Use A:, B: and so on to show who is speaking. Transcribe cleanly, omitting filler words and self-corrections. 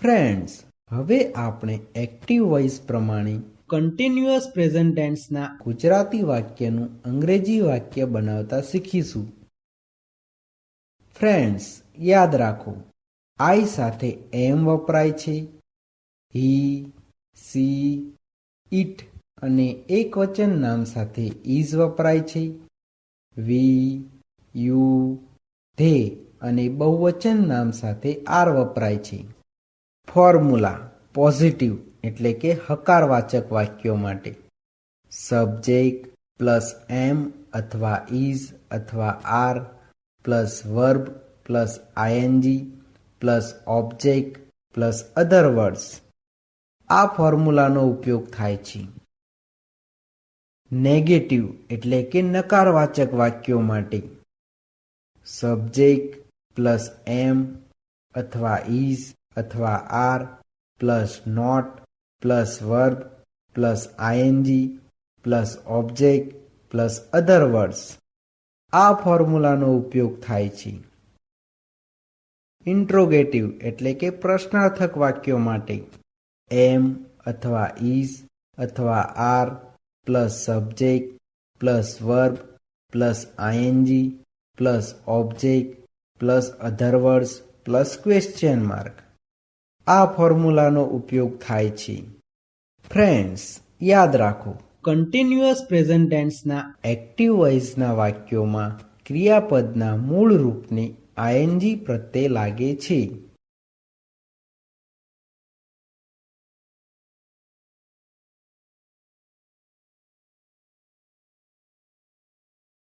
A: Friends, હવે આપણે active voice પ્રમાણે કન્ટિન્યુઅસ પ્રેઝન્ટ ટેન્સના ગુજરાતી વાક્યનું અંગ્રેજી વાક્ય બનાવતા શીખીશું. ફ્રેન્ડ્સ, યાદ રાખો, આઈ સાથે એમ વપરાય છે, હી, સી, ઇટ અને એકવચન નામ સાથે ઇઝ વપરાય છે, વી, યુ, ધે અને બહુવચન નામ સાથે આર વપરાય છે. ફોર્મ્યુલા પોઝિટિવ એટલે કે હકારવાચક વાક્યો માટે સબ્જેક્ટ પ્લસ એમ અથવા ઇઝ અથવા are plus verb plus ING plus object plus other words. આ ફોર્મ્યુલાનો ઉપયોગ થાય છે. નેગેટિવ એટલે કે નકારવાચક વાક્યો માટે સબ્જેક્ટ પ્લસ એમ અથવા ઇઝ અથવા are plus not plus verb plus ING plus object plus other words. આ ફોર્મ્યુલાનો ઉપયોગ થાય છે. ઇન્ટ્રોગેટિવ એટલે કે પ્રશ્નાર્થક વાક્યો માટે એમ અથવા ઇઝ અથવા are plus subject plus verb plus ING plus object plus other words plus question mark. આ ફોર્મ્યુલાનો ઉપયોગ થાય છે. ફ્રેન્ડ્સ, યાદ રાખો, કન્ટિન્યુઅસ પ્રેઝન્ટ ટેન્સના એક્ટિવ વોઇસના વાક્યોમાં ક્રિયાપદના મૂળ રૂપને આઈએનજી પ્રત્યે લાગે છે.